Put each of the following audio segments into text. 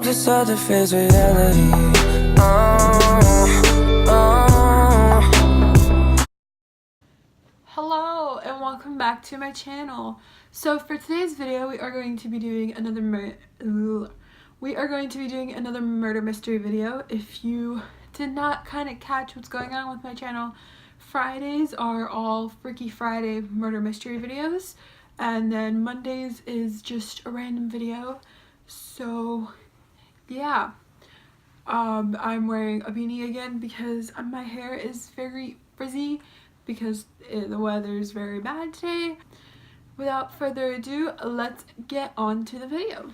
This other feels reality. Hello and welcome back to my channel. So for today's video, we are going to be doing another murder mystery video. If you did not kind of catch what's going on with my channel, Fridays are all Freaky Friday murder mystery videos, and then Mondays is just a random video. So yeah, I'm wearing a beanie again because my hair is very frizzy because the weather is very bad today. Without further ado, let's get on to the video.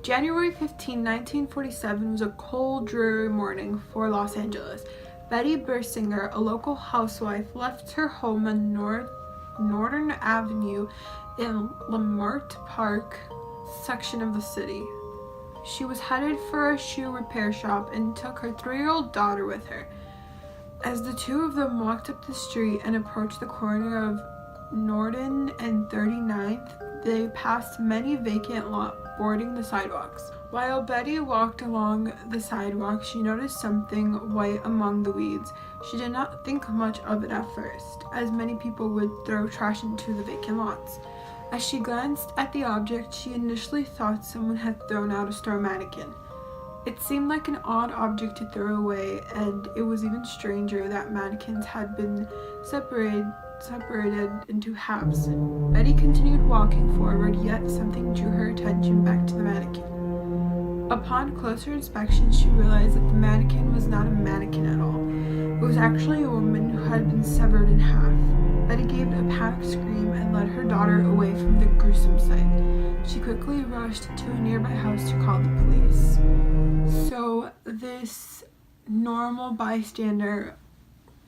January 15, 1947 was a cold, dreary morning for Los Angeles. Betty Bersinger, a local housewife, left her home on Northern Avenue in Lamart Park section of the city. She was headed for a shoe repair shop and took her 3-year-old daughter with her. As the two of them walked up the street and approached the corner of Norton and 39th, they passed many vacant lots bordering the sidewalks. While Betty walked along the sidewalk, she noticed something white among the weeds. She did not think much of it at first, as many people would throw trash into the vacant lots. As she glanced at the object, she initially thought someone had thrown out a store mannequin. It seemed like an odd object to throw away, and it was even stranger that mannequins had been separated into halves. Betty continued walking forward, yet something drew her attention back to the mannequin. Upon closer inspection, she realized that the mannequin was not a mannequin at all. It was actually a woman who had been severed in half. Betty gave a panicked scream and led her daughter away from the gruesome sight. She quickly rushed to a nearby house to call the police. So this normal bystander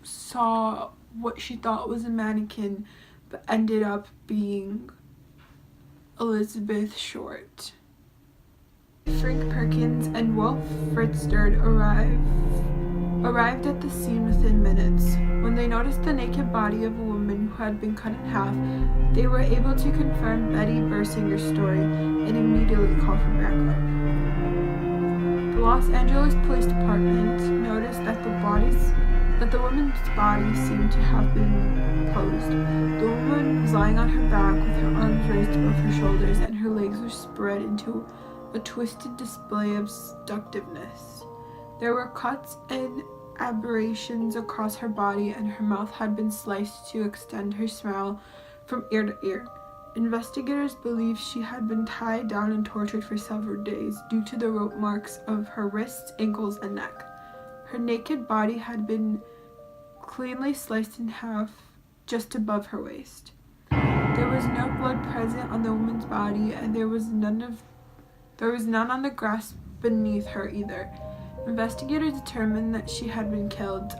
saw what she thought was a mannequin, but ended up being Elizabeth Short. Frank Perkins and Wolf Fritzsterd arrived at the scene within minutes. When they noticed the naked body of a woman who had been cut in half, they were able to confirm Betty Bersinger's story and immediately called for backup. The Los Angeles Police Department noticed that the woman's body seemed to have been closed. The woman was lying on her back with her arms raised above her shoulders, and her legs were spread into a twisted display of seductiveness. There were cuts and aberrations across her body, and her mouth had been sliced to extend her smile from ear to ear. Investigators believe she had been tied down and tortured for several days due to the rope marks of her wrists, ankles, and neck. Her naked body had been cleanly sliced in half just above her waist. There was no blood present on the woman's body, and there was none on the grass beneath her either. Investigators determined that she had been killed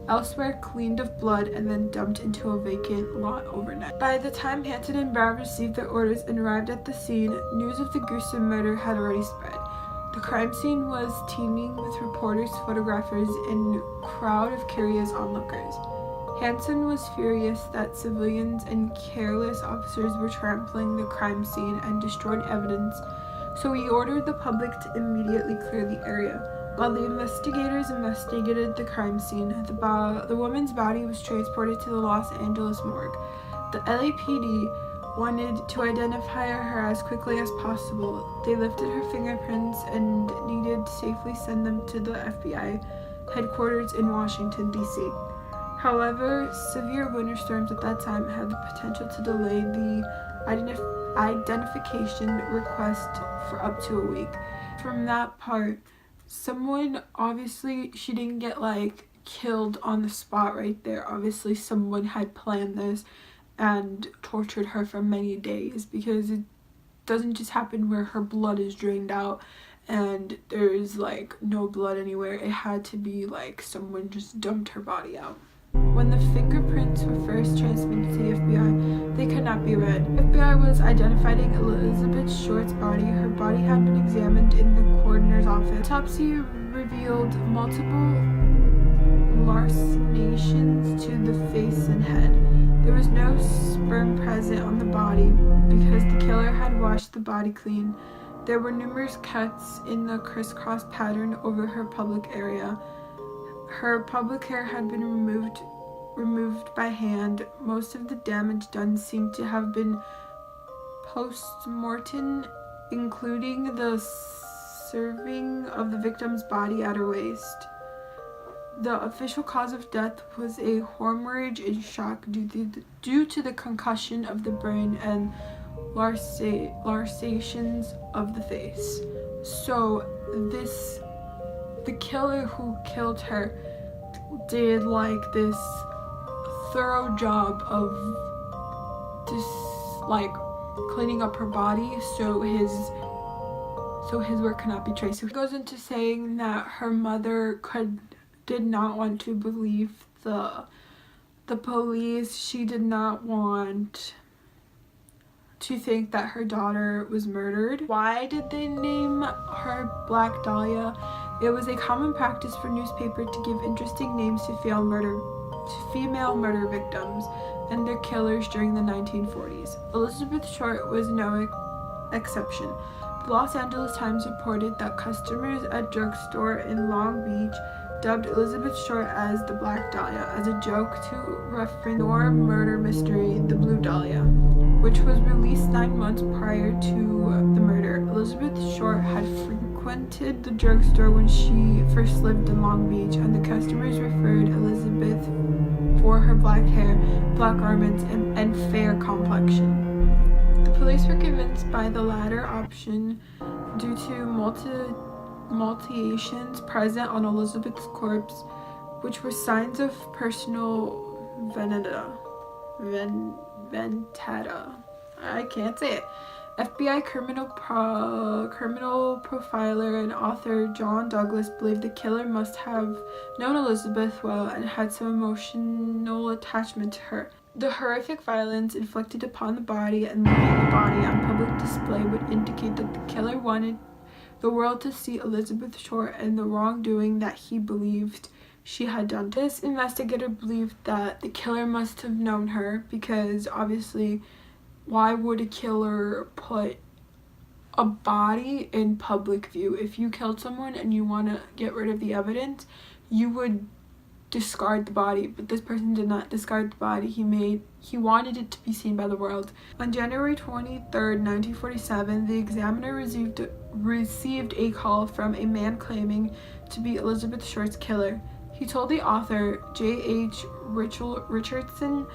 elsewhere, cleaned of blood, and then dumped into a vacant lot overnight. By the time Hanson and Brown received their orders and arrived at the scene, news of the gruesome murder had already spread. The crime scene was teeming with reporters, photographers, and a crowd of curious onlookers. Hanson was furious that civilians and careless officers were trampling the crime scene and destroyed evidence, so he ordered the public to immediately clear the area. While the investigators investigated the crime scene, the woman's body was transported to the Los Angeles morgue. The LAPD wanted to identify her as quickly as possible. They lifted her fingerprints and needed to safely send them to the FBI headquarters in Washington, D.C. However, severe winter storms at that time had the potential to delay the identification request for up to a week. From that part, someone, obviously she didn't get killed on the spot right there. Obviously someone had planned this and tortured her for many days, because it doesn't just happen where her blood is drained out and there's no blood anywhere. It had to be someone just dumped her body out. When the fingerprints were first transmitted to the FBI, they could not be read. The FBI was identifying Elizabeth Short's body. Her body had been examined in the coroner's office. Autopsy revealed multiple lacerations to the face and head. There was no sperm present on the body because the killer had washed the body clean. There were numerous cuts in the crisscross pattern over her public area. Her public hair had been removed by hand. Most of the damage done seemed to have been post-mortem, including the serving of the victim's body at her waist. The official cause of death was a hemorrhage in shock due to the concussion of the brain and lacerations of the face. So the killer who killed her did like this thorough job of just like cleaning up her body so his work cannot be traced. So he goes into saying that her mother did not want to believe the police. She did not want to think that her daughter was murdered. Why did they name her Black Dahlia? It was a common practice for newspaper to give interesting names to female murder victims and their killers during the 1940s. Elizabeth Short was no exception. The Los Angeles Times reported that customers at a drugstore in Long Beach dubbed Elizabeth Short as the Black Dahlia as a joke to reference the murder mystery, The Blue Dahlia, which was released 9 months prior to the murder. Elizabeth Short had frequented the drugstore when she first lived in Long Beach, and the customers referred Elizabeth for her black hair, black garments, and fair complexion. The police were convinced by the latter option due to mutilations present on Elizabeth's corpse, which were signs of personal vendetta. I can't say it. FBI criminal profiler and author John Douglas believed the killer must have known Elizabeth well and had some emotional attachment to her. The horrific violence inflicted upon the body and leaving the body on public display would indicate that the killer wanted the world to see Elizabeth Short and the wrongdoing that he believed she had done. This investigator believed that the killer must have known her because obviously why would a killer put a body in public view? If you killed someone and you want to get rid of the evidence, you would discard the body, but this person did not discard the body. He wanted it to be seen by the world. On January 23rd, 1947, the Examiner received a call from a man claiming to be Elizabeth Short's killer. He told the author, J.H. Richardson,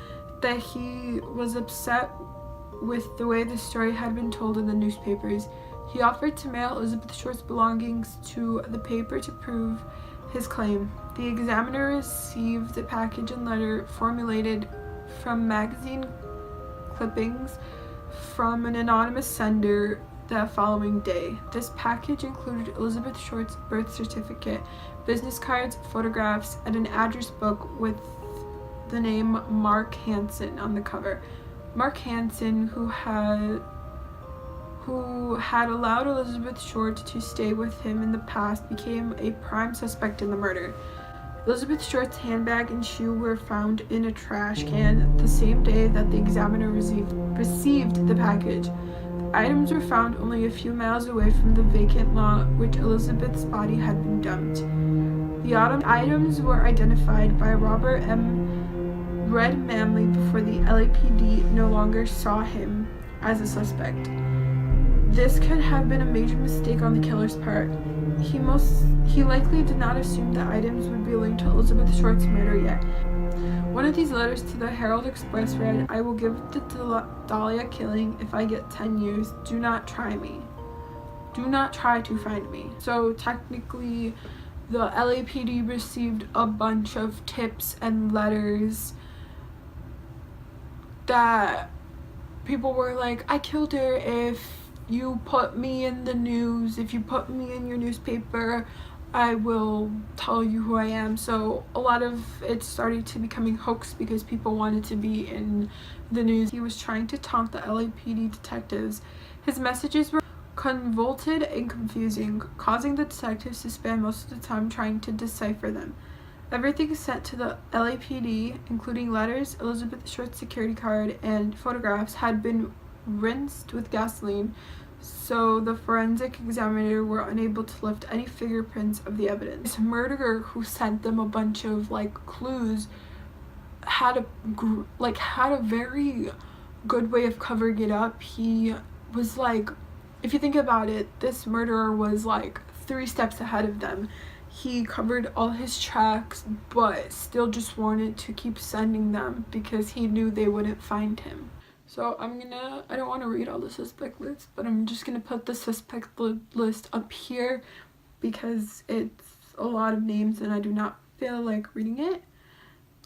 that he was upset with the way the story had been told in the newspapers. He offered to mail Elizabeth Short's belongings to the paper to prove his claim. The Examiner received a package and letter formulated from magazine clippings from an anonymous sender the following day. This package included Elizabeth Short's birth certificate, business cards, photographs, and an address book with the name Mark Hansen on the cover. Mark Hansen, who had allowed Elizabeth Short to stay with him in the past, became a prime suspect in the murder. Elizabeth Short's handbag and shoe were found in a trash can the same day that the Examiner received the package. The items were found only a few miles away from the vacant lot which Elizabeth's body had been dumped. The items were identified by Robert M. Red Manley before the LAPD no longer saw him as a suspect. This could have been a major mistake on the killer's part. He likely did not assume the items would be linked to Elizabeth Short's murder yet. One of these letters to the Herald Express read, "I will give the Dahlia killing if I get 10 years. Do not try me. Do not try to find me." So technically, the LAPD received a bunch of tips and letters that people were like, I killed her. If you put me in the news, if you put me in your newspaper, I will tell you who I am. So a lot of it started to becoming hoax because people wanted to be in the news. He was trying to taunt the LAPD detectives. His messages were convoluted and confusing, causing the detectives to spend most of the time trying to decipher them. Everything sent to the LAPD, including letters, Elizabeth Short's security card, and photographs, had been rinsed with gasoline, so the forensic examiner were unable to lift any fingerprints of the evidence. This murderer who sent them a bunch of like clues had a very good way of covering it up. He was like, if you think about it, this murderer was like 3 steps ahead of them. He covered all his tracks, but still just wanted to keep sending them because he knew they wouldn't find him. So I don't want to read all the suspect lists, but I'm just gonna put the suspect list up here because it's a lot of names and I do not feel like reading it.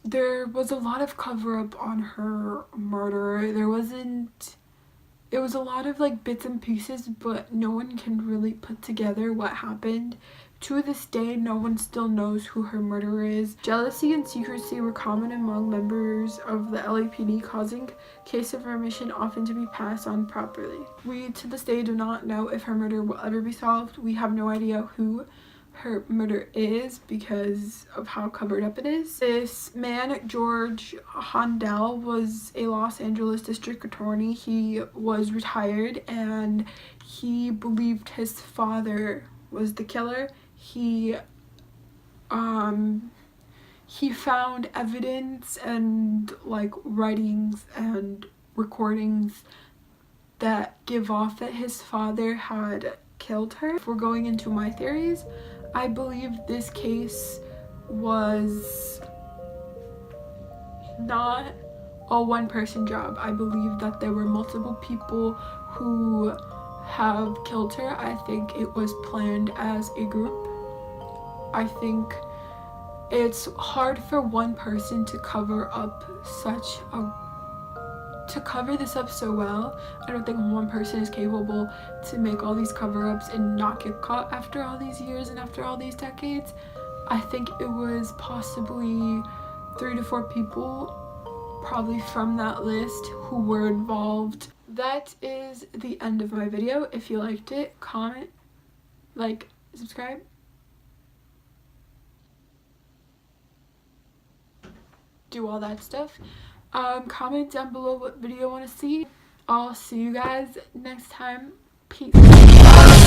There was a lot of cover-up on her murder. It was a lot of like bits and pieces, but no one can really put together what happened. To this day, no one still knows who her murderer is. Jealousy and secrecy were common among members of the LAPD, causing case information often to be passed on properly. We, to this day, do not know if her murder will ever be solved. We have no idea who her murder is because of how covered up it is. This man, George Hondell, was a Los Angeles district attorney. He was retired and he believed his father was the killer. He found evidence and like writings and recordings that give off that his father had killed her. If we're going into my theories, I believe this case was not a one-person job. I believe that there were multiple people who have killed her. I think it was planned as a group. I think it's hard for one person to cover this up so well. I don't think one person is capable to make all these cover-ups and not get caught after all these years and after all these decades. I think it was possibly 3 to 4 people, probably from that list, who were involved. That is the end of my video. If you liked it, comment, like, subscribe. Do all that stuff. Comment down below what video you want to see. I'll see you guys next time. Peace. I'm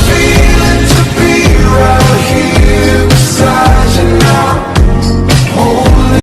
feeling to be right here beside you now.